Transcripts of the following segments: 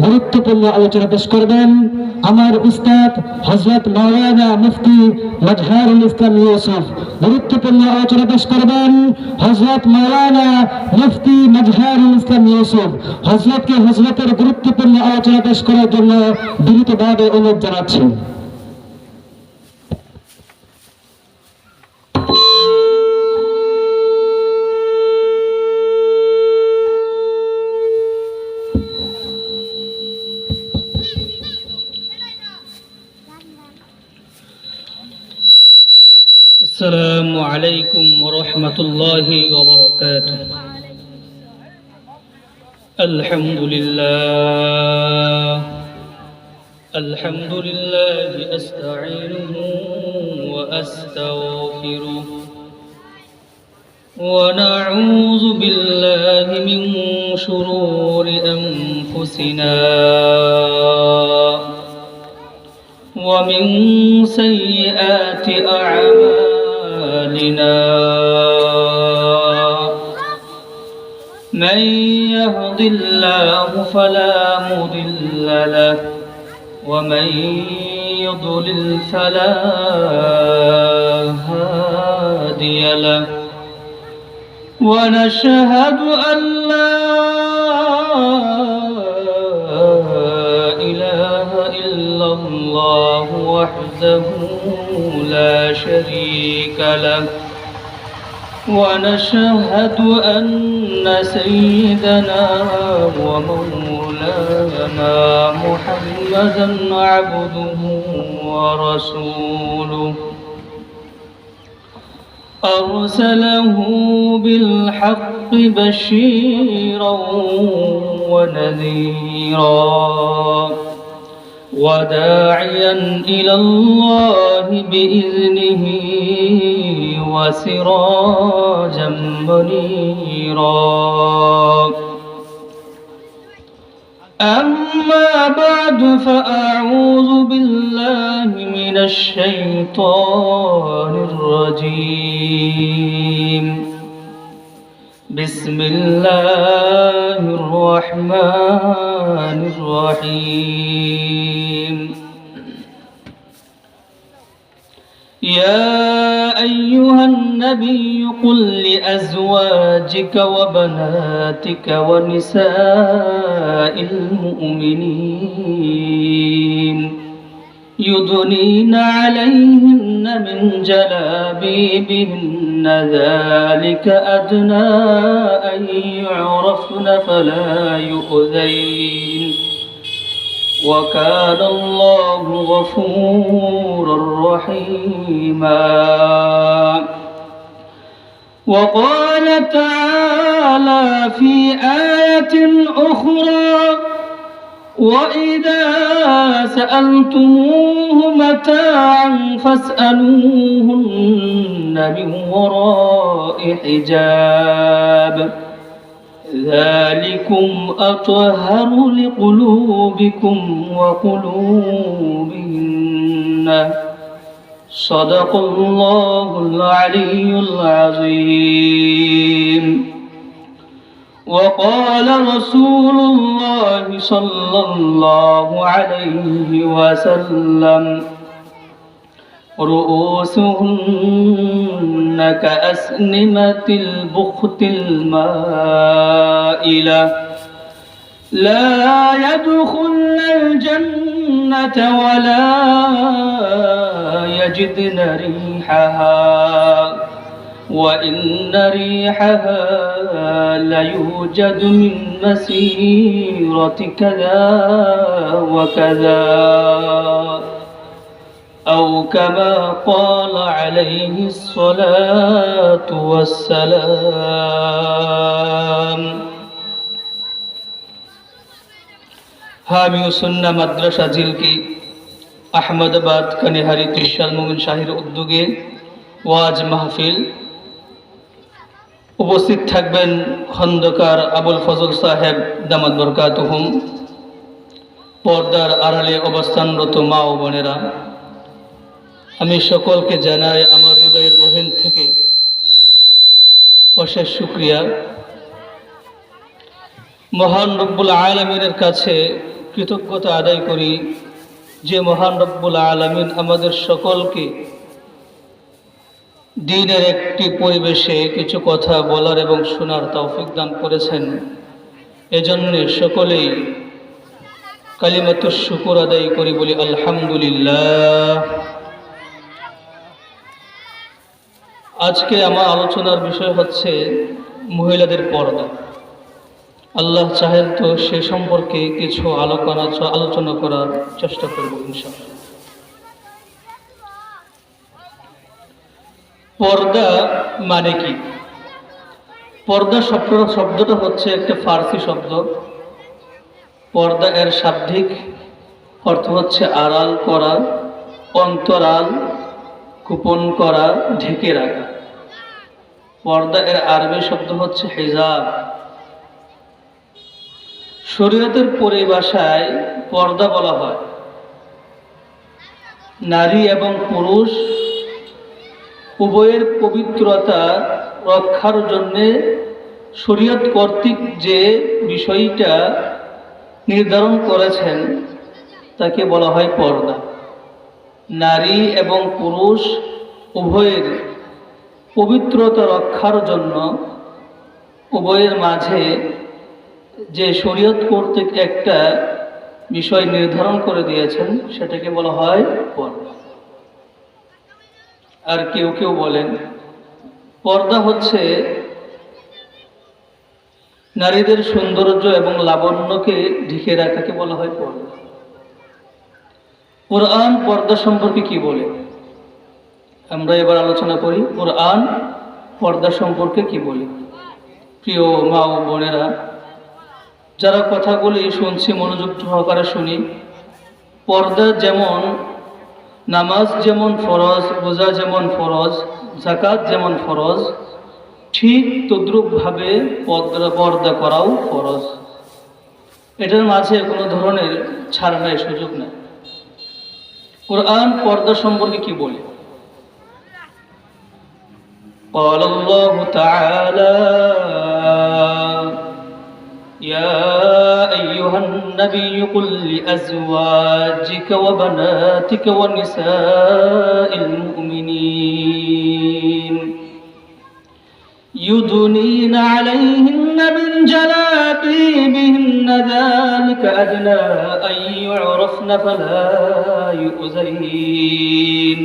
গুরুত্বপূর্ণ আলোচনা পেশ করবেন আমার উস্তাদ হযরত মাওলানা মুফতি মাজহারুল ইসলাম ইউসুফ। গুরুত্বপূর্ণ আলোচনা পেশ করবেন হযরত মাওলানা মুফতি মাজহারুল ইসলাম ইউসুফ। হযরতকে হযরতের গুরুত্বপূর্ণ আলোচনা পেশ করার জন্য বিনীতভাবে অনুরোধ জানাচ্ছি। السلام عليكم ورحمة الله وبركاته. الحمد لله أستعينه وأستغفره ونعوذ بالله من شرور أنفسنا ومن سيئات أعمالنا من يهد الله فلا مضل له ومن يضلل فلا هادي له ونشهد أن لا إله إلا الله وحده لا شريك له ونشهد أن سيدنا ومولانا محمدا عبده ورسوله أرسله بالحق بشيرا ونذيرا وداعيا إلى الله بإذنه وسراجا منيرا. أما بعد فأعوذ بالله من الشيطان الرجيم. بسم الله الرحمن الرحيم. يا أيها النبي قل لأزواجك وبناتك ونساء المؤمنين يدنين عليهن من جلابيبهن ذلك أدنى أن يعرفن فلا يؤذين وكان الله غفورا رحيما. وقال تعالى في آية أخرى وإذا سألتموه متاعا فاسألوهن من وراء حجاب ذلكم أطهر لقلوبكم وقلوبهن. صدق الله العلي العظيم. وقال رسول الله صلى الله عليه وسلم رؤوسهن كأسنمة البخت المائلة لا يدخلن الجنة ولا يجدن ريحها وإن ريحها ليوجد من مسيرة كذا وكذا أو كما قال عليه الصلاة والسلام. হামিউ সুন্না মাদ্রাসা জিলকি আহমদাবাদ কানিহারি ত্রিশাল মুমিন শাহির উদ্যোগে ওয়াজ মাহফিল। উপস্থিত থাকবেন খন্দকার আবুল ফজল সাহেব দামাত বরকাতুহুম। পর্দার আড়ালে অবস্থানরত মা ও বোনেরা, আমি সকলকে জানাই আমার হৃদয়ের গহীন থেকে অশেষ শুকরিয়া। মহান রব্বুল আলামিনের কাছে কৃতজ্ঞতা আদায় করি যে মহান রব্বুল আলামিন আমাদের সকলকে দ্বীনের একটি পরিবেশে কিছু কথা বলার এবং শোনার তৌফিক দান করেছেন। এজন্য সকলেই কালিমাতুশ শুকর আদায় করি, বলি আলহামদুলিল্লাহ। আজকে আমার আলোচনার বিষয় হচ্ছে মহিলাদের পর্দা। আল্লাহ চাহেন তো সে সম্পর্কে কিছু আলোচনা করার চেষ্টা করব ইনশাআল্লাহ। পর্দা মানে কি? পর্দা শব্দটা হচ্ছে একটা ফার্সি শব্দ। পর্দা এর শাব্দিক অর্থ হচ্ছে আড়াল করা, অন্তরাল, গোপন করা, ঢেকে রাখা। পর্দা এর আরবি শব্দ হচ্ছে হিজাব। শরীয়তের পরিভাষায় পর্দা বলা হয় নারী এবং পুরুষ উভয়ের পবিত্রতা রক্ষার জন্য শরীয়ত কর্তৃক যে বিষয়টা নির্ধারণ করেছেন তাকে বলা হয় পর্দা। নারী এবং পুরুষ উভয়ের পবিত্রতা রক্ষার জন্য উভয়ের মাঝে যে শরীয়ত কর্তৃক একটা বিষয় নির্ধারণ করে দিয়েছেন সেটাকে বলা হয় পর্দা। আর কেউ কেউ বলেন পর্দা হচ্ছে নারীদের সৌন্দর্য এবং লাবণ্যকে ঢেকে রাখাকে বলা হয় পর্দা। কুরআন পর্দা সম্পর্কে কি বলে আমরা এবার আলোচনা করি। কুরআন পর্দা সম্পর্কে কি বলে? প্রিয় মা ও বোনেরা, যারা কথাগুলি শুনছি মনোযোগ সহকারে শুনি। পর্দা যেমন নামাজ যেমন ফরজ, রোজা যেমন ফরজ, যাকাত যেমন ফরজ, ঠিক তদ্রূপভাবে পর্দা করাও ফরজ। এটার মাঝে কোনো ধরনের ছাড় নাই, সুযোগ নাই। কুরআন পর্দা সম্পর্কে কি বলে? قال الله تعالى يا أيها النبي قل لأزواجك وبناتك ونساء المؤمنين يدنين عليهن من جلابيبهن ذلك أدنى أن يعرفن فلا يؤذين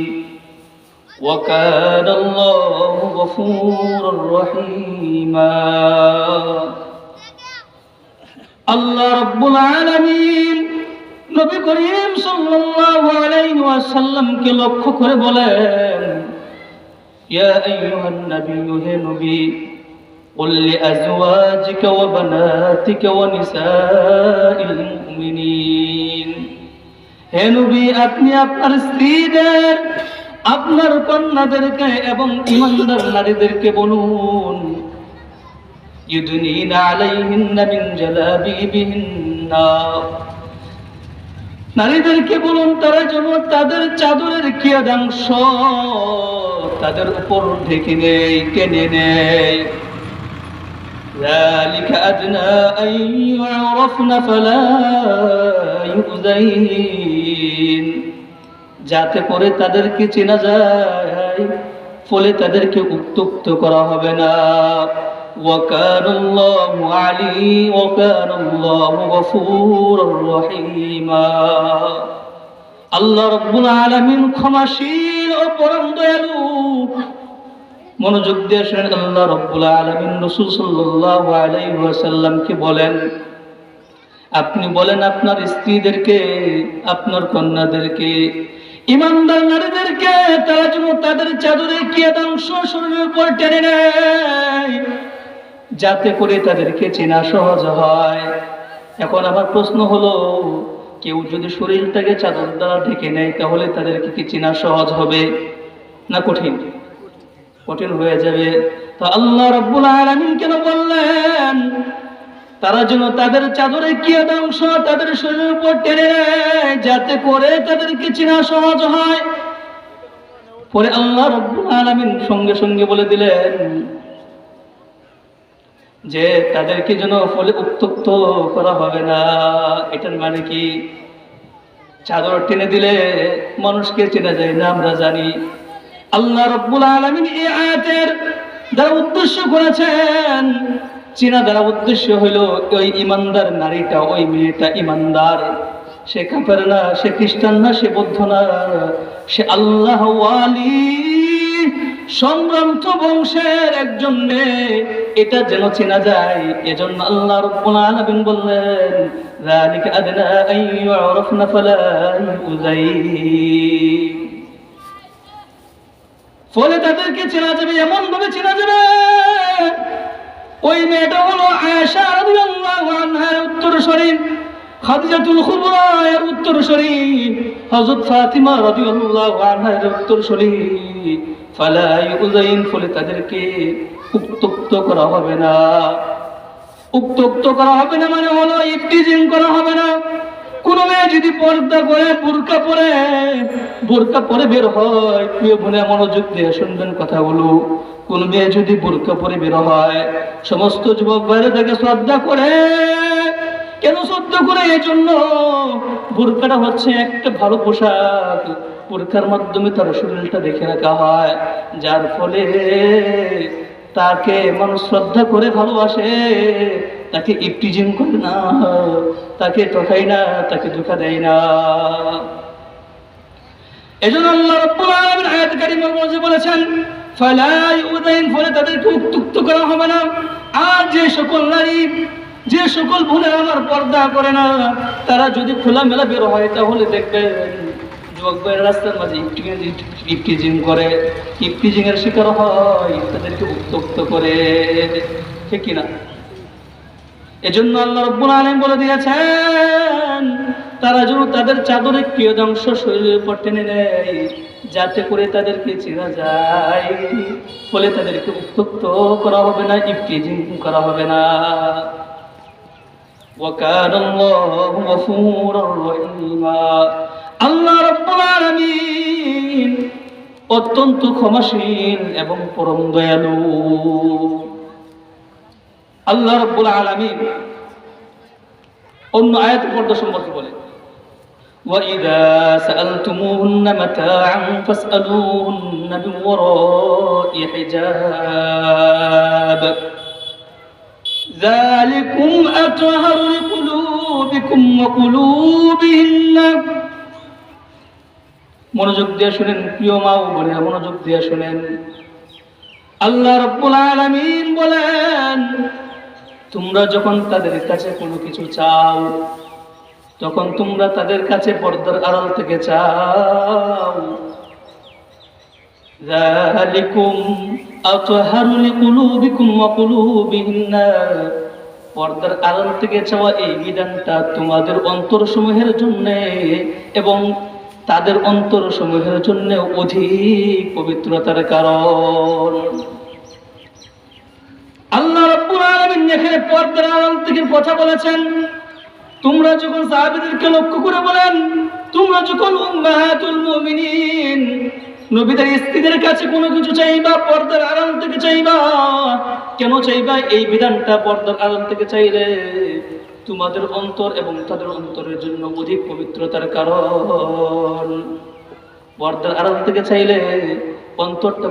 وكان الله غفورا رحيما। আল্লাহ রাব্বুল আলামিন নবী করিম সাল্লাল্লাহু আলাইহি ওয়াসাল্লামকে লক্ষ্য করে বলেন, ইয়া আইয়ুহান নাবিয়্যু, হে নবী, কুল লিআজওয়াজিকা ওয়া বানাতিকা ওয়া নিসাইল মুমিনিন, হে নবী আপনি আপনার স্ত্রীদের, আপনার কন্যাদেরকে এবং ঈমানদার নারীদেরকে বলুন, ইউদনিনা আলাইহিন্না মিন জালাবিবিহিন্না, নারীদেরকে বলুন তারা যেন তাদের চাদরের কিয়দাংশ তাদের উপর ঢেকে নেয়, টেনে নেয়। যালিকা আদনা আন ইউরাফনা ফালা ইউযাইন, যাতে করে তাদেরকে চেনা যায়, ফলে তাদেরকে উত্তক্ত করা হবে না। ওয়াকানাল্লাহু আলিম ওয়াকানাল্লাহু গফুরুর রহিমা। আল্লাহ রাব্বুল আলামিন ক্ষমাশীল ও পরম দয়ালু। মনোযোগ দিয়ে শুনেন, আল্লাহ রাব্বুল আলামিন রাসূল সাল্লাল্লাহু আলাইহি ওয়াসাল্লামকে বলেন, আপনি বলেন আপনার স্ত্রীদেরকে, আপনার কন্যাদেরকে, ঈমানদার নারীদেরকে তারা যেন তাদের চাদরের কিয়দাংশ শরীরের উপর টেনে নেয়, যাতে করে তাদেরকে চেনা সহজ হয়। এখন আমার প্রশ্ন হলো, কেউ যদি শরীরটাকে চাদর দ্বারা ঢেকে নেয় তাহলে তাদেরকে কি চেনা সহজ হবে না কঠিন? কঠিন হয়ে যাবে। তো আল্লাহ রাব্বুল আলামিন কেন বললেন তারা যেন তাদের চাদরের কিয়দাংশ তাদের শরীরের উপর টেনে নেয়, যাতে করে তাদেরকে চেনা সহজ হয়? পরে আল্লাহ রাব্বুল আলামিন সঙ্গে সঙ্গে বলে দিলেন, যে তাদেরকে যেন ফলে উত্তক্ত করা হবে না। এটার মানে কি? চাদর টেনে দিলে মানুষকে চেনা যায় না, আমরা জানি। আল্লাহ রাব্বুল আলামিন এই আয়াতের দ্বারা উদ্দেশ্য করেছেন, চেনা দ্বারা উদ্দেশ্য হইল ওই ইমানদার নারীটা, ওই মেয়েটা ইমানদার। সে কাফের না, সে খ্রিস্টান না, সে বৌদ্ধ না, সে আল্লাহ ওয়ালি, সম্ভ্রান্ত বংশের একজন মেয়ে। এটা যেন চেনা যায়, এজন্য আল্লাহ রাব্বুল আলামিন বললেন, যালিকা আদনা আন ইউরাফনা ফালা ইউযাইন। ফলে তাদেরকে চেনা যাবে, এমন ভাবে চেনা যাবে। ওই মেয়েটা হলো আয়েশা রাদিয়াল্লাহু আনহার উত্তরসূরি, খাদিজাতুল কুবরা এর উত্তরসূরি, হযরত ফাতিমা রাদিয়াল্লাহু আনহার উত্তরসূরি। ফালা ইউযাইন, ফলে তাদেরকে উত্তক্ত করা হবে না। উত্তক্ত করা হবে না মানে হলো ইফতিজিং করা হবে না। কোন মেয়ে যদি পর্দা করে, বোরকা পরে বের হয়, প্রিয় বোনে মনোযোগ দিয়ে শুনবেন কথাগুলো। কোন মেয়ে যদি বোরকা পরে বের হয়, সমস্ত যুবক বাইরে থেকে শ্রদ্ধা করে। কেন শ্রদ্ধা করে? এই জন্য বোরকাটা হচ্ছে একটা ভালো পোশাক। বোরকার মাধ্যমে তার শরীরটা দেখে রাখা হয়, যার ফলে তাকে মানুষ শ্রদ্ধা করে, ভালোবাসে। তাকে ইফতিজিং করে না, তাকে ঠকাই না, তাকে ধোঁকা দেয় না। এজন্য আল্লাহ রাব্বুল আলামিন আয়াত কারীমার মধ্যে বলেছেন, ফালা ইউযাইন, ফলে তাদেরকে উত্তক্ত করা হবে না। আর যে সকল নারী, যে সকল বোনেরা আমার পর্দা করে না, তারা যদি খোলামেলা বের হয়, তাহলে দেখবেন যুবক ভাইয়ের রাস্তার মাঝে ইফতিজিং করে, ইফতিজিং এর শিকার হয়, তাদেরকে উত্তক্ত করে। ঠিক কিনা? এজন্য আল্লাহ রাব্বুল আলামিন বলে দিয়েছেন, তারা যেন তাদের চাদরের কিয়দাংশ শরীরের উপর টেনে নেয়, যাতে করে তাদেরকে চেনা যায়। ফলে তাদেরকে উত্তক্ত করা হবে না, ইফতিজিং করা হবে না। ওয়া কানা আল্লাহু গফুরুর রহিমা, আল্লাহ রাব্বুল আলামিন অত্যন্ত ক্ষমাশীল এবং পরম দয়ালু। আল্লাহ রাব্বুল আলামিন অন্য আয়াত পর্দা সম্পর্কে বলেন, وَإِذَا سَأَلْتُمُوهُنَّ مَتَاعًا فَاسْأَلُوهُنَّ مِنْ وَرَاءِ حِجَابٍ ذَلِكُمْ أَطْهَرُ لِقُلُوبِكُمْ وَقُلُوبِهِنَّ। মনোযোগ দিয়ে শুনেন প্রিয় মা ও বোনেরা, মনোযোগ দিয়ে শুনেন। আল্লাহ রাব্বুল আলামিন বলেন, তোমরা যখন তাদের কাছে কোনো কিছু চাও, তখন তোমরা তাদের কাছে পর্দার আড়াল থেকে চাও। যালিকুম আতহারু লিকুলুবিকুম ওয়া কুলুবিহিন্না, পর্দার আড়াল থেকে চাওয়া এই বিধানটা তোমাদের অন্তরসমূহের জন্য এবং তাদের অন্তরসমূহের জন্য অধিক পবিত্রতার কারণ। আল্লাহ রাব্বুল আলামিন এখানে পর্দার আড়াল থেকে কথা বলেছেন। তোমরা যখন সাহাবীদেরকে লক্ষ্য করে বলেন, তোমরা যখন উম্মাহাতুল মুমিনিন নবীদের স্ত্রীদের কাছে কোনো কিছু চাইবা, পর্দার আড়াল থেকে চাইবা। কেন চাইবা? এই বিধানটা পর্দার আড়াল থেকে চাইলে তোমাদের অন্তর এবং তাদের অন্তরের জন্য অধিক পবিত্রতার কারণ। পর্দার আড়াল থেকে চাইলে অন্তরটা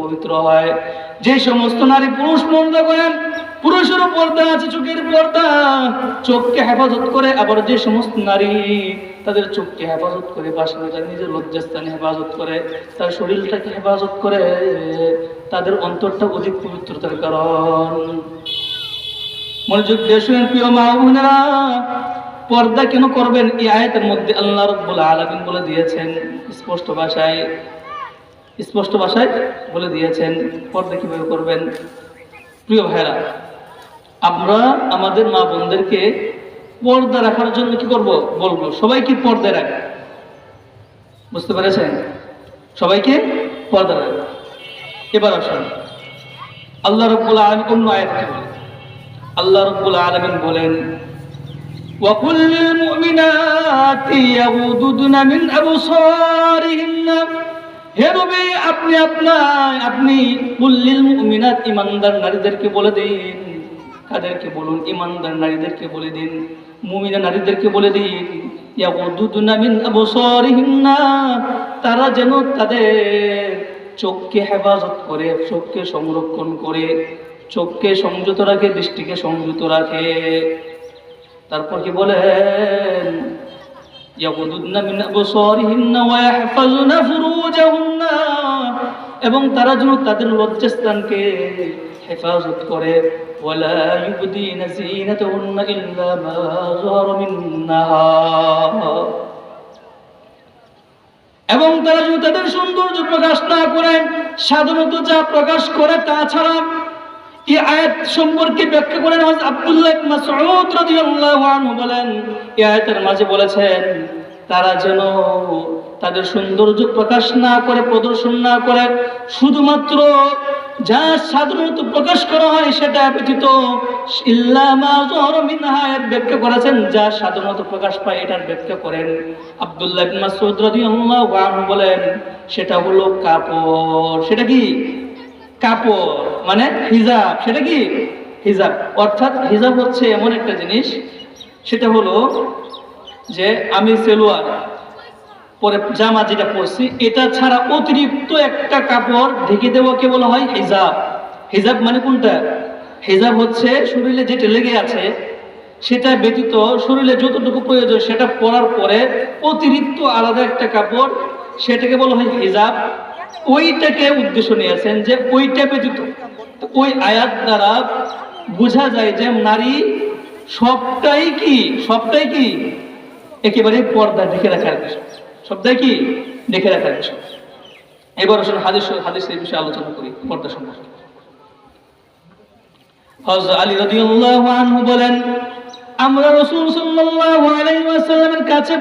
পবিত্র হয়। যে সমস্ত নারী পুরুষ পর্দা করেন, পুরুষেরও পর্দা আছে, চোখের পর্দা, চোখকে হেফাজত করে। আবার যে সমস্ত নারী তাদের চোখকে হেফাজত করে, পাশে তার নিজের লজ্জাস্থানে হেফাজত করে, তার শরীরটাকে হেফাজত করে, তাদের অন্তরটা অধিক পবিত্রতার কারণ। মনোযোগ দিয়ে শুনেন প্রিয় মা ও বোনেরা, পর্দা কেন করবেন? এই আয়াতের মধ্যে আল্লাহ রাব্বুল আলামিন বলে দিয়েছেন, স্পষ্ট ভাষায় বলে দিয়েছেন পর্দা কিভাবে করবেন। প্রিয় ভাইরা, আমরা আমাদের মা বোনদেরকে পর্দা রাখার জন্য কি করব? বলবো সবাইকে পর্দা রাখবে। বুঝতে পেরেছেন? সবাইকে পর্দা রাখবে। এবার আসুন আল্লাহ রাব্বুল আলামিন অন্য আয়াতে বলেন। আল্লাহ রাব্বুল আলামিন বলেন, وَقُلْ لِلْمُؤْمِنَاتِ يَغُضُضْنَ مِنْ أَبْصَارِهِنَّ। হে নবী, আপনি কুল লিল মুমিনাত, ঈমানদার নারীদেরকে বলে দিন, কাদেরকে বলুন? ইমানদার নারীদেরকে বলে দিন, মুমিনা নারীদেরকে বলে দিন, ইয়াগুদুনা মিন আবসারিহিন্না, তারা যেন তাদের চোখকে হেফাজত করে, চোখকে সংরক্ষণ করে, চোখকে সংযত রাখে, দৃষ্টিকে সংযত রাখে। তারপর কি বলেন? ইয়াগুদুনা মিন আবসারিহিন্না ওয়া ইয়াহফাজুনা ফুরুজাহুন্না, এবং তারা যেন তাদের লজ্জাস্থানকে হেফাজত করে। ওয়ালা ইউবদিনা যিনাতাহুন্না ইল্লা মা যাহারা মিনহা, এবং তারা যদি তাদের সৌন্দর্য প্রকাশ না করে, সাধারণত যা প্রকাশ করে তা ছাড়া। এই আয়াত সম্পর্কে ব্যাখ্যা করেন হযরত আব্দুল্লাহ ইবনে মাসউদ রাদিয়াল্লাহু আনহু বলেন, এই আয়াতের মাঝে বলেছেন তারা যেন তাদের সৌন্দর্য প্রকাশ না করে, প্রদর্শন না করে, শুধুমাত্র যা সাধারণত প্রকাশ করা হয় সেটা ব্যতীত, ইল্লা মা যাহারা মিনহা, এর ব্যাখ্যা করেছেন যা সাধারণত প্রকাশ পায়, এটার ব্যাখ্যা করেন আব্দুল্লাহ ইবনে মাসউদ রাদিয়াল্লাহু আনহু বলেন সেটা হলো কাপড়। সেটা কি? কাপড় মানে হিজাব। সেটা কি? হিজাব। অর্থাৎ হিজাব হচ্ছে এমন একটা জিনিস, সেটা হলো যে আমি সেলোয়ার পরে জামা যেটা পরছি, এটা ছাড়া অতিরিক্ত একটা কাপড় ঢেকে দেওয়াকে বলা হয় হিজাব। হিজাব মানে কোনটা? হিজাব হচ্ছে শরীরে যেটা লেগে আছে সেটা ব্যতীত শরীরে যতটুকু প্রয়োজন সেটা পরার পরে অতিরিক্ত আলাদা একটা কাপড়, সেটাকে বলা হয় হিজাব। ওইটাকে উদ্দেশ্য নিয়েছেন যে ওইটা ব্যতীত। ওই আয়াত দ্বারা বোঝা যায় যে নারী সবটাই কি একেবারে পর্দা ঢেকে রাখার বিষয়, সবটাই কি ঢেকে রাখার বিষয়। এবার আসলে হাদিসের বিষয়ে আলোচনা করি পর্দা সম্পর্কে। হযরত আলী রাদিয়াল্লাহু আনহু বলেন, আমরা রাসূল সাল্লাল্লাহু আলাইহি ওয়াসাল্লামের কাছে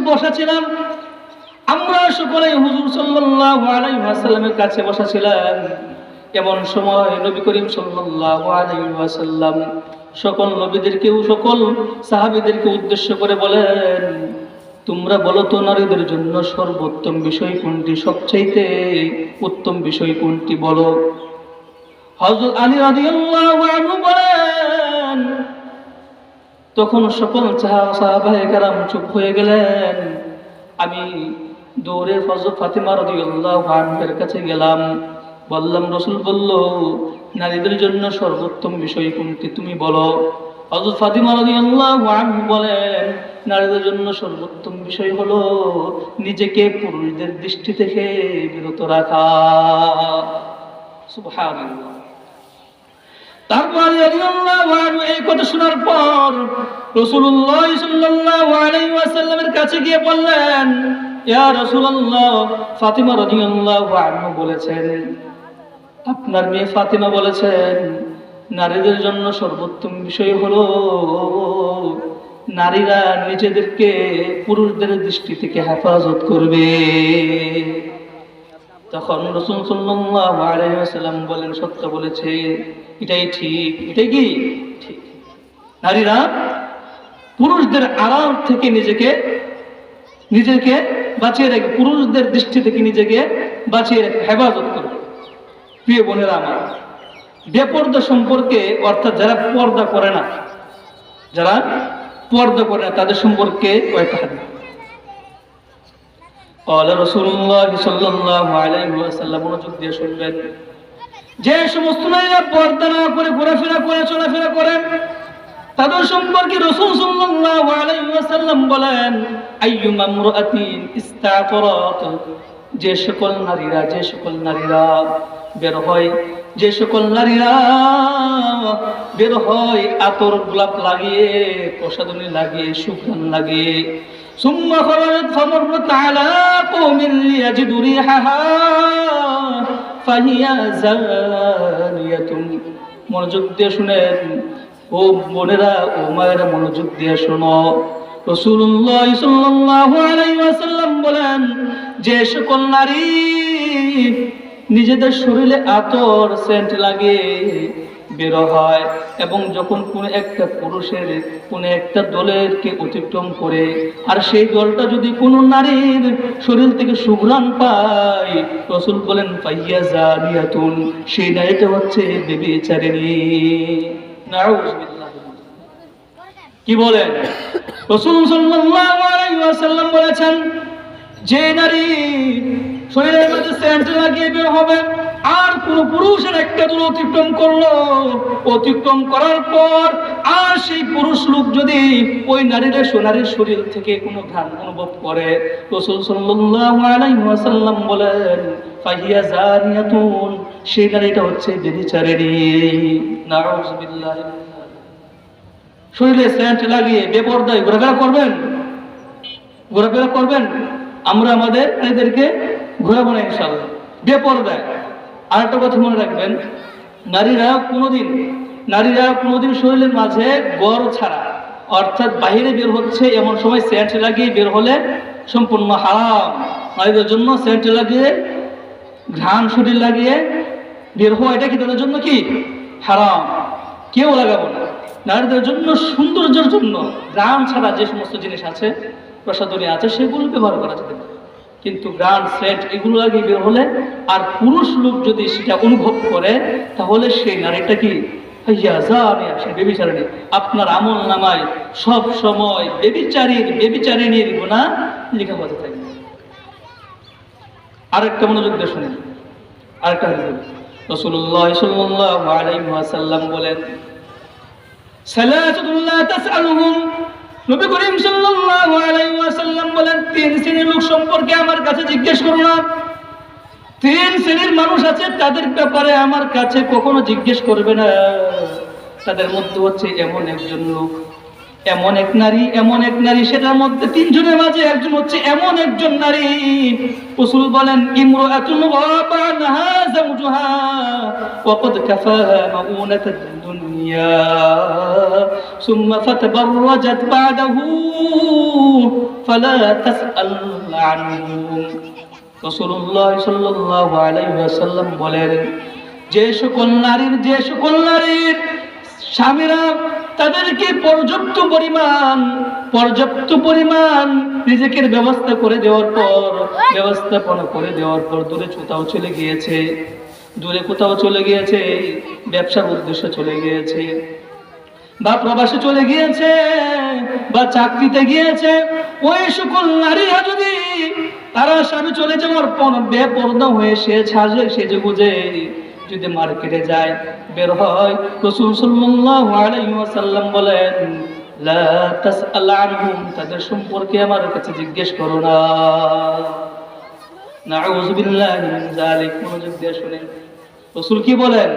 বসা ছিলাম। আমরা সকলে হুজুর সাল্লাল্লাহু আলাইহি ওয়াসাল্লামের কাছে বসা ছিলাম। এমন সময় নবী করিম সাল্লাল্লাহু আলাইহি ওয়াসাল্লাম সকল নবীদেরকে, সকল সাহাবীদেরকে উদ্দেশ্য করে বলেন, তোমরা বলো তো নারীদের জন্য সর্বোত্তম বিষয় কোনটি, সবচাইতে উত্তম বিষয় কোনটি বলো। হযরত আলী রাদিয়াল্লাহু আনহু বলেন, তখন সকল সাহাবায়ে কেরাম চুপ হয়ে গেলেন। আমি দৌড়ে হযরত ফাতিমা রাদিয়াল্লাহু আনহার কাছে গেলাম, বললাম, রাসূল বলল নারীদের জন্য সর্বোত্তম বিষয় কোনটি, তুমি বলো। হযরত ফাতিমা রাদিয়াল্লাহু আনহা বলেন, নারীদের জন্য সর্বোত্তম বিষয় হলো নিজেকে পুরুষদের দৃষ্টি থেকে বিরত রাখা। সুবহানাল্লাহ। তারপর আলী রাদিয়াল্লাহু আনহু এই কথা শোনার পর রাসূলুল্লাহ সাল্লাল্লাহু আলাইহি ওয়াসাল্লামের কাছে গিয়ে বললেন, ইয়া রাসূলুল্লাহ, ফাতিমা রাদিয়াল্লাহু আনহা বলেছেন, আপনার মেয়ে ফাতিমা বলেছেন নারীদের জন্য সর্বোত্তম বিষয় হলো নারীরা নিজেদেরকে পুরুষদের দৃষ্টি থেকে হেফাজত করবে। তখন রাসূল সাল্লাল্লাহু আলাইহি ওয়াসাল্লাম বলেন, সত্য বলেছে, এটাই ঠিক। এটাই কি ঠিক? নারীরা পুরুষদের আড়াল থেকে নিজেকে বাঁচিয়ে রাখবে, পুরুষদের দৃষ্টি থেকে নিজেকে বাঁচিয়ে রাখবে, হেফাজত করবে। প্রিয় বোনেরা আমার, বেপর্দা সম্পর্কে, অর্থাৎ যারা পর্দা করে না তাদের সম্পর্কে কয়েকটা হাদিস। قال رسول الله صلى الله عليه وسلم, মনোযোগ দিয়ে শুনবেন, যে সমস্ত নারীরা পর্দা না করে ঘোরাফেরা করে চলাফেরা করেন তাদের সম্পর্কে রাসূল সাল্লাল্লাহু আলাইহি ওয়াসাল্লাম বলেন, আইয়ুমা ইমরাআতিন ইস্তাতরাত, যে সকল নারীরা বের হয় আতর গোলাপ লাগিয়ে, প্রসাধনী লাগিয়ে, সুঘ্রাণ লাগিয়ে, সুম্মা খারাজাত ফামাররাত আলা কওমিন লিয়াজিদু রিহাহা ফাহিয়া জানিয়াতুন। মনোযোগ দিয়ে শুনেন ও বোনেরা, ও মায়েরা, মনোযোগ দিয়ে শোনো। রাসূলুল্লাহ সাল্লাল্লাহু আলাইহি ওয়াসাল্লাম বলেন, যে সকল নারী নিজেদের শরীরে আতর সেন্ট লাগিয়ে বের হয় এবং যখন কোনো একটা পুরুষের কোনো একটা দলেরকে অতিক্রম করে, আর সেই দলটা যদি কোনো নারীর শরীর থেকে সুঘ্রাণ পায়, রাসূল বলেন ফাইয়া জানিয়াতুন, সেই নারীটা হচ্ছে ব্যভিচারিণী। নাউযুবিল্লাহ। কি বলেন? রাসূল সাল্লাল্লাহু আলাইহি ওয়াসাল্লাম বলেছেন, যে নারী শরীরের মধ্যে সেন্ট লাগিয়ে বের হবে, আর কোন পুরুষের একটা দূর অতিক্রম করলো, অতিক্রম করার পর আর সেই পুরুষ লোক যদি ওই নারীর শরীর থেকে কোনো ঘ্রাণ অনুভব করে, রাসূল সাল্লাল্লাহু আলাইহি ওয়াসাল্লাম বলেন, ফাহিয়া জানিয়াতুন, সেই নারীটা হচ্ছে ব্যভিচারিণী। নাউযুবিল্লাহ। শরীরে সেন্ট লাগিয়ে বেপরদায় ঘোরাফেরা করবেন? ঘোরাফেরা করবেন? আমরা আমাদের নারীদেরকে ঘোরাবো না ইনশাআল্লাহ, বেপরদায়। আর একটা কথা মনে রাখবেন, নারীরা কোনোদিন শরীরের মাঝে গড় ছাড়া, অর্থাৎ বাহিরে বের হচ্ছে এমন সময় সেন্ট লাগিয়ে বের হলে সম্পূর্ণ হারাম। নারীদের জন্য সেন্ট লাগিয়ে, ঘ্রাণ শরীর লাগিয়ে বের হওয়া, এটা কি তাদের জন্য কি হারাম? কেউ লাগাবো না। নারীদের জন্য সৌন্দর্যের জন্য ঘ্রাণ ছাড়া যে সমস্ত জিনিস আছে, প্রসাধনী আছে, সেগুলো ব্যবহার করা যেতে পারে, কিন্তু ঘ্রাণ সেন্ট এগুলো লাগিয়ে বের হলে, আর পুরুষ লোক যদি সেটা অনুভব করে, তাহলে সেই নারীটা কি সে ব্যভিচারিণী। আপনার আমল নামায় সব সময় ব্যভিচারিণীর গুনাহ লেখা হতে থাকে। আরেকটা মনোযোগ দিয়ে শুনেন, আরেকটা হাদিস। রাসূলুল্লাহ সাল্লাল্লাহু আলাইহি ওয়াসাল্লাম বলেন, সালাতুন লা তাসআলুহুম, নবী করিম সাল্লাল্লাহু আলাইহি ওয়াসাল্লাম বলেন, তিন শ্রেণীর লোক সম্পর্কে আমার কাছে জিজ্ঞেস করো না। তিন শ্রেণীর মানুষ আছে, তাদের ব্যাপারে আমার কাছে কখনো জিজ্ঞেস করবে না। তাদের মধ্যে হচ্ছে এমন একজন লোক, এমন এক নারী, সেটার মধ্যে তিনজনের মাঝে একজন হচ্ছে এমন একজন নারী। রাসূল বলেন, ইমরাতুন গাবা আনহা যাওজুহা ওয়া ক্বাদ কাফাহা মাউনাতাদ দুনিয়া সুম্মা ফাতাবাররাজাত বা'দাহু ফালা তাসআল আনহু। রাসূলুল্লাহ সাল্লাল্লাহু আলাইহি ওয়াসাল্লাম বলেন, যে সকল নারীর স্বামীরা তাদেরকে পর্যাপ্ত পরিমাণ রিজিকের ব্যবস্থাপনা করে দেওয়ার পর দূরে কোথাও চলে গিয়েছে, ব্যবসার উদ্দেশ্যে চলে গিয়েছে, বা প্রবাসে চলে গিয়েছে, বা চাকরিতে গিয়েছে, ওই সকল নারীরা যদি তারা স্বামী চলে যাওয়ার পর বেপরদা হয়ে সেজেগুজে যদি মার্কেটে যায়, বের হয়, রাসূল সাল্লাল্লাহু আলাইহি ওয়াসাল্লাম বলেন, লা তাসআল আনহুম, তাদের সম্পর্কে আমার কাছে জিজ্ঞেস করো না। নাউযুবিল্লাহি মিন যালিক। মনোযোগ দিয়ে শুনেন, রাসূল কি বলেন?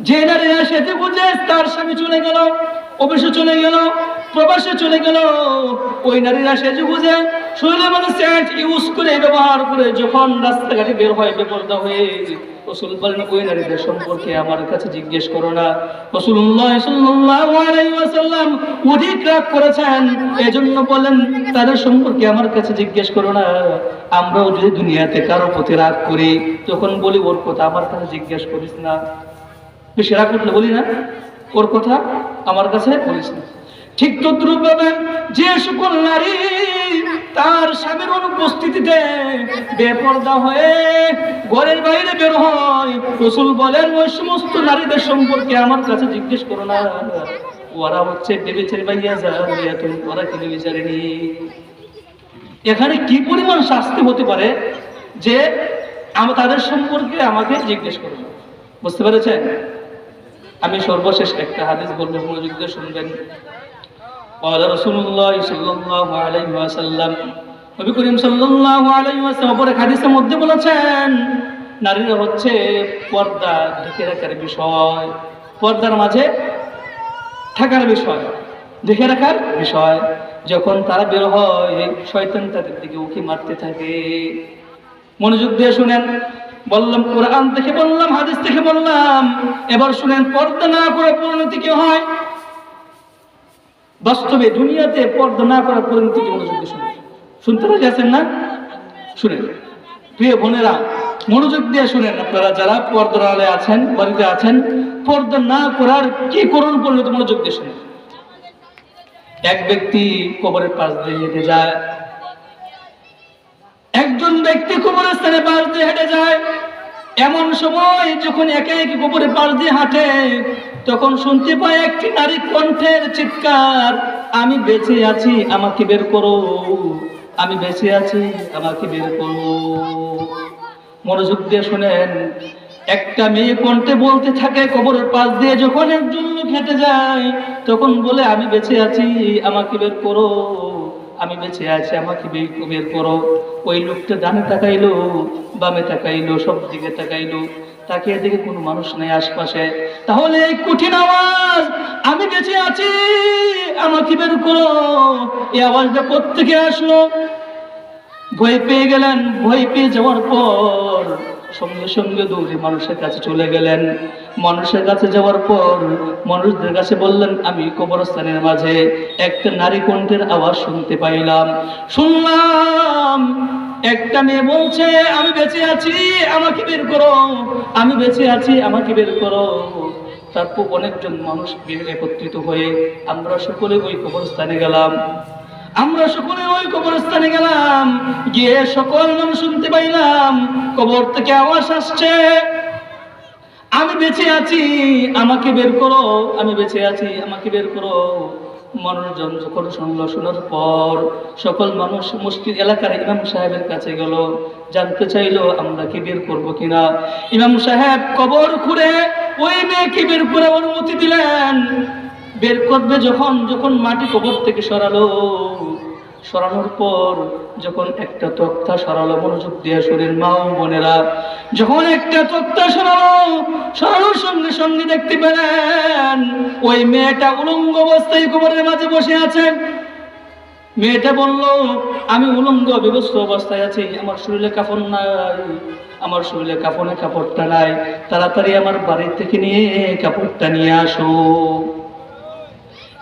যে নারীরা সেজেগুজে তার স্বামী চলে গেল, অফিসে চলে গেল, প্রবাসে চলে গেল, ওই নারীরা সেজেগুজে শরীরের মধ্যে সেন্ট ইউজ করে, ব্যবহার করে যখন রাস্তাঘাটে বের হয় বেপরদা হয়ে, রাসূল বলেন, ওই নারীদের সম্পর্কে আমার কাছে জিজ্ঞেস করো না। রাসূলুল্লাহ সাল্লাল্লাহু আলাইহি ওয়াসাল্লাম অধিক রাগ করেছেন, এজন্য বলেন, তাদের সম্পর্কে আমার কাছে জিজ্ঞেস করো না। আমরাও যদি দুনিয়াতে কারো প্রতি রাগ করি, তখন বলি, ওর কথা আমার কাছে জিজ্ঞেস করিস না। বেশি রাগ করলে বলি না, ওর কথা আমার কাছে বলিস না। ঠিক তদ্রূপভাবে যে সকল নারী তার স্বামীর অনুপস্থিতিতে বেপরদা হয়ে ঘরের বাইরে বের হয়, রাসূল বলেন, ওই সমস্ত নারীদের সম্পর্কে আমার কাছে জিজ্ঞেস করো না, ওরা হচ্ছে ওরা কি ব্যভিচারিণী। এখানে কি পরিমাণ শাস্তি হতে পারে যে তাদের সম্পর্কে আমাকে জিজ্ঞেস করো, বুঝতে পেরেছেন? আমি সর্বশেষ একটা হাদিস বলবো, মনোযোগ দিয়ে শুনবেন। قال رسول الله صلى الله عليه وسلم, নবী করিম সাল্লাল্লাহু আলাইহি ওয়াসাল্লাম অপর এক হাদিসের মধ্যে বলেছেন, নারীরা হচ্ছে পর্দা ঢেকে রাখার বিষয়, পর্দার মাঝে থাকার বিষয়, ঢেকে রাখার বিষয়। যখন তারা বের হয়, শয়তান তাদের দিকে উকি মারতে থাকে। মনোযোগ দিয়ে শুনেন, বললাম কোরআন থেকে বললাম, হাদিস থেকে বললাম, এবার শুনেন, পর্দা না করার পরিণতি কি হয় বাস্তবে দুনিয়াতে? পর্দা না করার পরিণতি কি? মনোযোগ দিয়ে শুনেন, শুনতে পাচ্ছেন না? শুনেন প্রিয় বোনেরা, মনোযোগ দিয়ে শুনেন। আপনারা যারা পর্দার আড়ালে আছেন, বাড়িতে আছেন, পর্দা না করার কি করুন পরিণতি, মনোযোগ দিয়ে শুনেন। এক ব্যক্তি কবরের পাশ দিয়ে হেঁটে যায়, একজন ব্যক্তি কবরের স্থানে পাশ দিয়ে হেঁটে যায়। এমন সময় যখন একে একে কবরের পাশ দিয়ে হাঁটে, তখন শুনতে পাই একটি নারী কণ্ঠের চিৎকার, আমি বেঁচে আছি, আমাকে বের করো, আমি বেঁচে আছি, আমাকে বের করো। মনোযোগ দিয়ে শুনেন, একটা মেয়ে কণ্ঠে বলতে থাকে, কবরের পাশ দিয়ে যখন একজন লোক হেঁটে যায় তখন বলে, আমি বেঁচে আছি, আমাকে বের করো, আমি বেঁচে আছি, আমাকে বের করো। ওই লোকটা ডানে তাকাইলো, বামে তাকাইলো, সব দিকে তাকাইলো, তাকিয়ে দেখে কোনো মানুষ নেই আশপাশে। তাহলে এই কঠিন আওয়াজ, আমি বেঁচে আছি, আমাকে বের করো, এই আওয়াজটা কোত্থেকে আসলো? ভয় পেয়ে গেলেন। ভয় পেয়ে যাওয়ার পর সঙ্গে সঙ্গে দৌড়ে মানুষের কাছে চলে গেলেন। মানুষের কাছে যাওয়ার পর মানুষদের কাছে বললেন, আমি কবরস্থানের মাঝে একটা নারী কণ্ঠের আওয়াজ শুনতে পাইলাম। শুনলাম একটা মেয়ে বলছে, আমি বেঁচে আছি, আমাকে বের করো, আমি বেঁচে আছি, আমাকে বের করো। তারপর অনেকজন মানুষ একত্রিত হয়ে আমরা সকলে ওই কবরস্থানে গেলাম। আমরা সকলে ওই কবরস্থানে গেলাম, গিয়ে সকল মানুষ শুনতে পাইলাম কবর থেকে আওয়াজ আসছে, আমি বেঁচে আছি, আমাকে বের করো, আমি বেঁচে আছি, আমাকে বের করো। মানুষজন যখন শুনলো, শোনার পর সকল মানুষ মসজিদ এলাকার ইমাম সাহেবের কাছে গেল, জানতে চাইলো আমরা কি বের করবো কিনা। ইমাম সাহেব কবর খুঁড়ে ওই মেয়েকে বের করে অনুমতি দিলেন। বের করবে যখন যখন মাটি কবর থেকে সরানোর পর যখন একটা তক্তা সরালো, মনোযোগ দিয়ে শরীর মা ও বোনেরা, যখন একটা তক্তা সরানোর সঙ্গে সঙ্গে দেখতে পেলেন ওই মেয়েটা উলঙ্গ অবস্থায় কবরের মাঝে বসে আছে। মেয়েটা বলল, আমি উলঙ্গ বিবস্ত্র অবস্থায় আছি, আমার শরীরে কাফন নাই, আমার শরীরে কাপড়টা নাই, তাড়াতাড়ি আমার বাড়ি থেকে নিয়ে কাপড়টা নিয়ে আসো।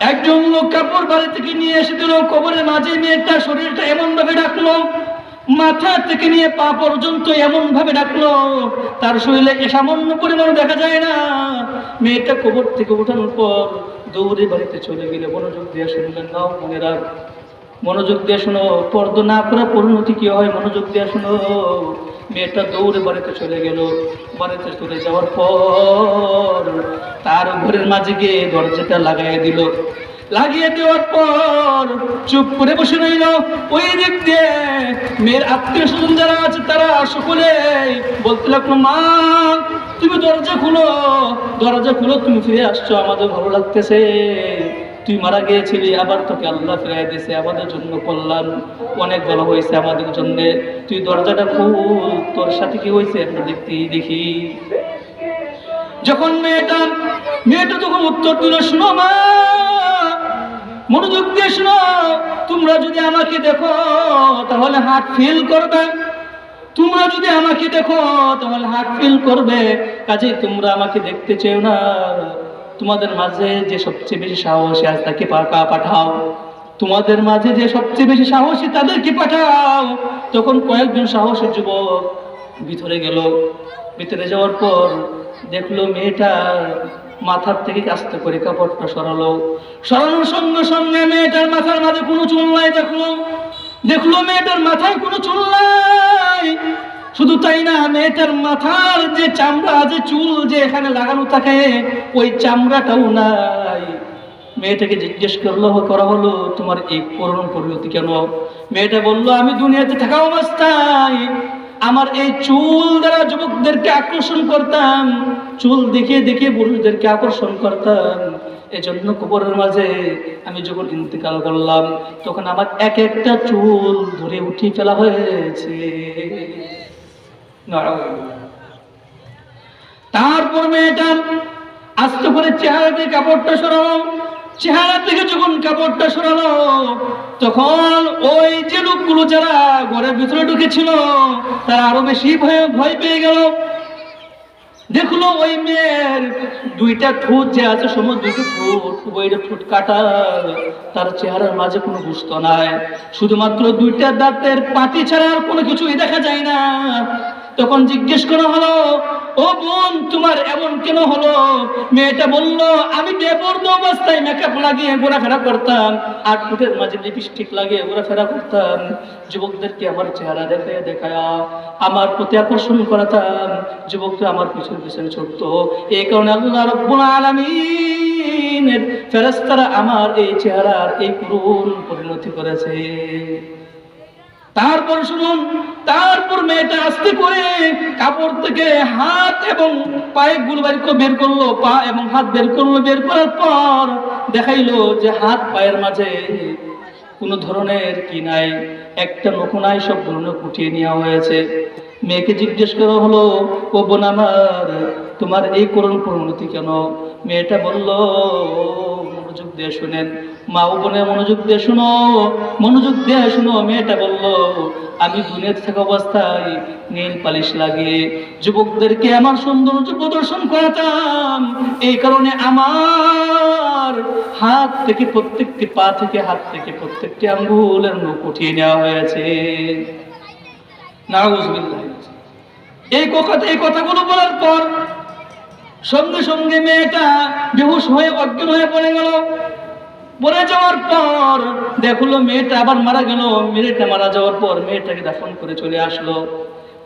একজন লোক কাপড় বাড়ি থেকে নিয়ে এসে দিল। কবরের মাঝে মেয়েটা শরীরটা এমন ভাবে ডাকলো, মাথা থেকে নিয়ে পা পর্যন্ত এমন ভাবে ডাকলো, তার শরীরে সামান্য পরিমাণ দেখা যায় না। মেয়েটা কবর থেকে ওঠানোর পর দৌড়ে বাড়িতে চলে গেলে। মনোযোগ দিয়ে শুনলেন, নাও মনেরা, মনোযোগ দিয়ে শোনো, পর্দা না করা পরিণতি কি হয়, মনোযোগ দিয়ে শোনো। মেয়েটা দৌড়ে বাড়িতে চলে গেল। বাড়িতে চলে যাওয়ার পর তার ঘরের মাঝে গিয়ে দরজাটা লাগিয়ে দেওয়ার পর চুপ করে বসে রইল। ওই দিক দিয়ে মেয়ের আত্মীয় স্বজন যারা আছে তারা সকলে বলতে লাগলো, মা তুমি দরজা খুলো, তুমি ফিরে আসছো, আমাদের ভালো লাগতেছে, তুই মারা গিয়েছিলি, আবার তোকে আল্লাহ ফিরাই দিয়েছে, আমাদের জন্য কল্যাণ, অনেক ভালো হয়েছে আমাদের জন্য, তুই দরজাটা খুল, তোর সাথে কি হয়েছে আমরা দেখি। যখন মেয়েটা তখন উত্তর দিল, শোনো মা, মনোযোগ দিয়ে শোনো, তোমরা যদি আমাকে দেখো তাহলে হার্ট ফিল করবে, তোমরা যদি আমাকে দেখো তাহলে হার্ট ফিল করবে, কাজেই তোমরা আমাকে দেখতে চেও না, তোমাদের মাঝে যে সবচেয়ে বেশি সাহসী আছে তাকে পাঠাও, তোমাদের মাঝে যে সবচেয়ে বেশি সাহসী তাদেরকে পাঠাও। তখন কয়েকজন সাহসী যুবক ভিতরে গেল। ভিতরে যাওয়ার পর দেখলো মেয়েটার মাথার থেকে আস্তে করে কাপড়টা সরানোর সঙ্গে সঙ্গে মেয়েটার মাথার মাঝে কোনো চুল নাই। দেখলো মেয়েটার মাথায় কোনো চুল নাই। শুধু তাই না, মেয়েটার মাথার যে চামড়া, যে চুল যে এখানে লাগানো থাকে, ওই চামড়াটাও নাই। মেয়েটাকে জিজ্ঞেস করা হলো, তোমার এই করুণ পরিণতি কেন? মেয়েটা বলল, আমি দুনিয়াতে থাকা অবস্থায় আমার এই চুল দ্বারা যুবকদেরকে আকর্ষণ করতাম, চুল দেখিয়ে দেখিয়ে পুরুষদেরকে আকর্ষণ করতাম, এজন্য কবরের মাঝে আমি যখন ইন্তেকাল করলাম তখন আমার এক একটা চুল ধরে উঠিয়ে ফেলা হয়েছে। তারপর মেয়েটা আস্তে করে চেহারা থেকে কাপড়টা সরালো। চেহারা থেকে যখন কাপড়টা সরালো তখন ওই যে লোকগুলো যারা ঘরের ভিতরে ঢুকেছিল তারা আরো বেশি ভয় পেয়ে গেল। দেখলো ওই মেয়ের দুইটা ঠোঁট যে আছে, সময় দুইটা ঠোঁট কাটা, তার চেহারার মাঝে কোনো গুস্ত নাই, শুধুমাত্র দুইটা দাঁতের পাতি ছাড়া আর কোনো কিছুই দেখা যায় না। তখন জিজ্ঞেস করা হলো, ও বোন, তোমার এমন কেন হলো? মেয়েটা বলল, আমি বেপরদা অবস্থায় মেকআপ লাগিয়ে ঘোরাফেরা করতাম, আর ঠোঁটের মাঝে লিপস্টিক লাগিয়ে ঘোরাফেরা করতাম, যুবকদেরকে আমার চেহারা দেখায় দেখায় আমার প্রতি আকর্ষণ করাতাম, যুবকরা আমার পিছনে পিছনে ছুটতো। এই কারণে আল্লাহ রাব্বুল আলামিনের ফেরেশতারা আমার এই চেহারার এই করুণ পরিণতি করেছে। তারপর শুনুন, তারপর মেয়েটা আস্তে করে কাপড় থেকে হাত এবং পায়ে গুলো বের করলো, পা এবং হাত বের করলো। বের করার পর দেখাইলো যে হাত পায়ের মাঝে কোনো ধরনের কি নাই, একটা নখুনায় সব ধরনের কুটিয়ে নেওয়া হয়েছে। মেয়েকে জিজ্ঞেস করা হলো, ও বোন আমার, তোমার এই করুণ পরিণতি কেন? মেয়েটা বলল, মনোযোগ দিয়ে শুনেন মা ও বোনে, মনোযোগ দিয়ে শুনো, মনোযোগ দিয়ে শুনো। মেয়েটা বলল, আমি দুনিয়াতে থাকা অবস্থায় নীল পালিশ লাগিয়ে যুবকদেরকে আমার সৌন্দর্য প্রদর্শন করাতাম, এই কারণে আমার হাত থেকে প্রত্যেকটি পা থেকে হাত থেকে প্রত্যেকটি আঙ্গুলের নখ উঠিয়ে নেওয়া হয়েছে। নাউযুবিল্লাহ। এই কথাগুলো বলার পর সঙ্গে সঙ্গে মেয়েটা বেহুশ হয়ে অজ্ঞান হয়ে পড়ে গেল। পড়ে যাওয়ার পর দেখলো মেয়েটা আবার মারা গেল। মেয়েটা মারা যাওয়ার পর মেয়েটাকে দাফন করে চলে আসলো।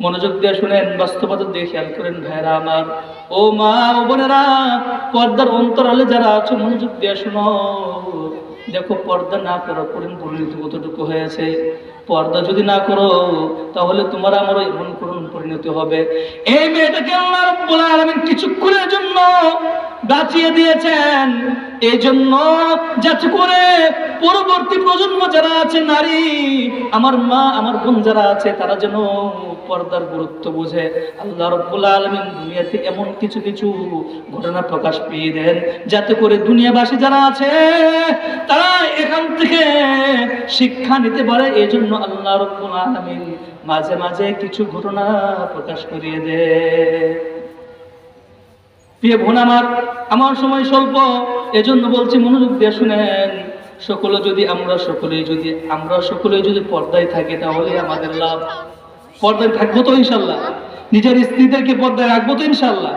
মনোযোগ দিয়ে শুনেন, বাস্তবতা দিয়ে খেয়াল করেন ভাইরা আমার, ও মা ও বোনেরা, পর্দার অন্তরালে যারা আছো মনোযোগ দিয়ে শুনো। দেখো, পর্দা না করার পরিণতি কতটুকু হয়েছে। পর্দা যদি না করো তাহলে তোমার আমার এমন করুণ পরিণতি হবে। এই মেয়েটাকে আল্লাহ রাব্বুল আলামিন কিছুক্ষণের জন্য বাঁচিয়ে দিয়েছেন, এই জন্য যাতে করে পরবর্তী প্রজন্ম যারা আছে, নারী আমার মা আমার বোন যারা আছে, তারা যেন পর্দার গুরুত্ব বুঝে। আল্লাহ রাব্বুল আলামিন দুনিয়াতে এমন কিছু কিছু ঘটনা প্রকাশ পেয়ে দেন, যাতে করে দুনিয়াবাসী যারা আছে তারা এখান থেকে শিক্ষা নিতে পারে। এই জন্য আল্লাহ রাব্বুল আলামিন মাঝে মাঝে কিছু ঘটনা প্রকাশ করিয়ে দেয়। প্রিয় বোন আমার সময় স্বল্প, এজন্য বলছি মনোযোগ দিয়ে শুনেন। আমরা সকলে যদি পর্দায় থাকি তাহলে আমাদের লাভ। পর্দায় থাকবো তো ইনশাল্লাহ, নিজের স্ত্রীদেরকে পর্দায় রাখবো তো ইনশাল্লাহ।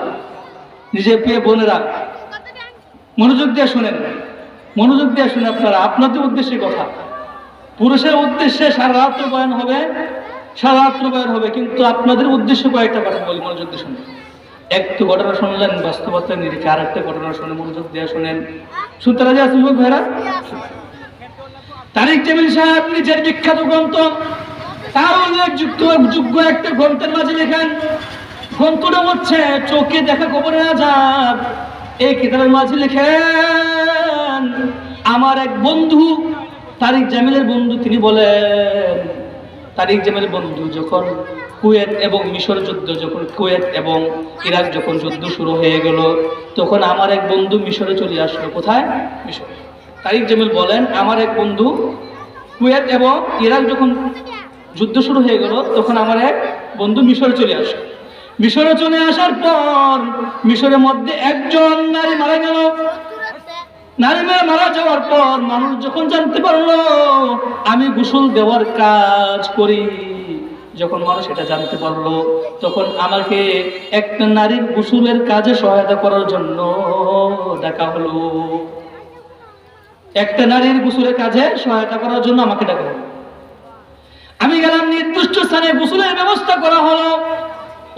নিজের প্রিয় বোনেরা মনোযোগ দিয়ে শুনেন, মনোযোগ দিয়ে শুনে আপনাদের উদ্দেশ্যে কথা। পুরুষের উদ্দেশ্যে সারা রাত্র বয়ান হবে, কিন্তু আপনাদের উদ্দেশ্যে কয়েকটা কথা বলি, মনোযোগ দিয়ে শুনেন। একটু ঘটনা শুনলেন, বাস্তবতা নিরিখে আর একটা ঘটনা শুনে মনোযোগ দিয়ে শুনেন। শুনতে রাজি আছেন ভাইরা? তারিক জামিল সাহেব নিজের বিখ্যাত গ্রন্থ, তার উল্লেখযোগ্য একটা গ্রন্থের মাঝে লেখেন, গ্রন্থটা হচ্ছে চোখে দেখা কবরের আযাব। এই কিতাবের মাঝে লেখেন, আমার এক বন্ধু, তারিক জামিলের বন্ধু, তিনি বলেন, তারিক জামিলের বন্ধু যখন কুয়েত এবং মিশর যুদ্ধ, যখন কুয়েত এবং ইরাক যখন যুদ্ধ শুরু হয়ে গেল, তখন আমার এক বন্ধু মিশরে চলে আসলো। কোথায়? মিশরে। তারিক জামিল বলেন, আমার এক বন্ধু কুয়েত এবং ইরাক যখন যুদ্ধ শুরু হয়ে গেল, তখন আমার এক বন্ধু মিশরে চলে আসলো। মিশরে চলে আসার পর মিশরের মধ্যে একজন নারী মারা গেল। নারী মেয়ে মারা যাওয়ার পর মানুষ যখন জানতে পারলো আমি গোসল দেওয়ার কাজ করি, যখন মানুষ এটা জানতে পারলো, তখন আমাকে একটা নারীর গোসলের কাজে সহায়তা করার জন্য ডাকা হলো। একটা নারীর গোসলের কাজে সহায়তা করার জন্য আমাকে ডাকা হলো। আমি গেলাম, নির্দিষ্ট স্থানে গোসলের ব্যবস্থা করা হলো।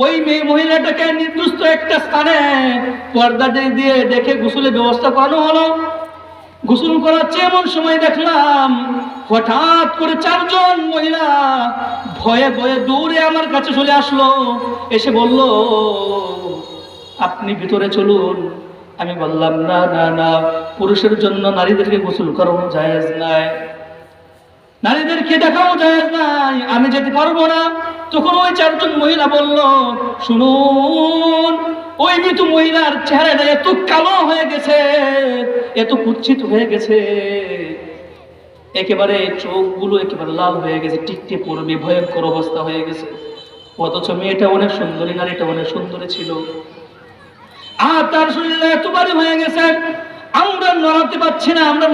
ওই মহিলাটাকে নির্দিষ্ট একটা স্থানে পর্দা দিয়ে দেখে গোসলের ব্যবস্থা করানো হলো। গোসল করাচ্ছে এমন সময় দেখলাম হঠাৎ করে চারজন মহিলা ভয়ে ভয়ে দৌড়ে আমার কাছে চলে আসলো, এসে বলল, আপনি ভিতরে চলুন। আমি বললাম, না না না, পুরুষের জন্য নারীদেরকে গোসল করানো জায়েজ নাই, নারীদেরকে দেখাও জায়েজ নাই, আমি যেতে পারবো না। তখন ওই চারজন মহিলা বলল, শুনুন, ওই মৃত মহিলার চেহারাটা এত কালো হয়ে গেছে, এত কুৎসিত হয়ে গেছে, একেবারে চোখগুলো একেবারে লাল হয়ে গেছে, টিকটে পড়বে, ভয়ঙ্কর অবস্থা হয়ে গেছে। অথচ মেয়েটা অনেক সুন্দরী, নারীটা অনেক সুন্দরী ছিল, আর তার শরীরে এত ভারী হয়ে গেছে, আমরা নড়াতে পারছি না, আমরা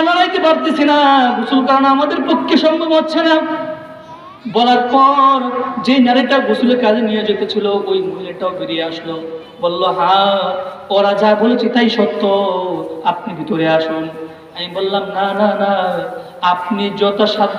নড়াইতে পারতেছি না, গোসল করানো আমাদের পক্ষে সম্ভব হচ্ছে না। বলার পর যে নারীটা গোসলের কাজে নিয়ে যেতেছিল ওই মহিলাটাও বেরিয়ে আসলো, বলল, হ্যাঁ ওরা যা বলেছে তাই সত্য, আপনি ভিতরে আসুন। আমি বললাম, না না না, আপনি যথাসাধ্য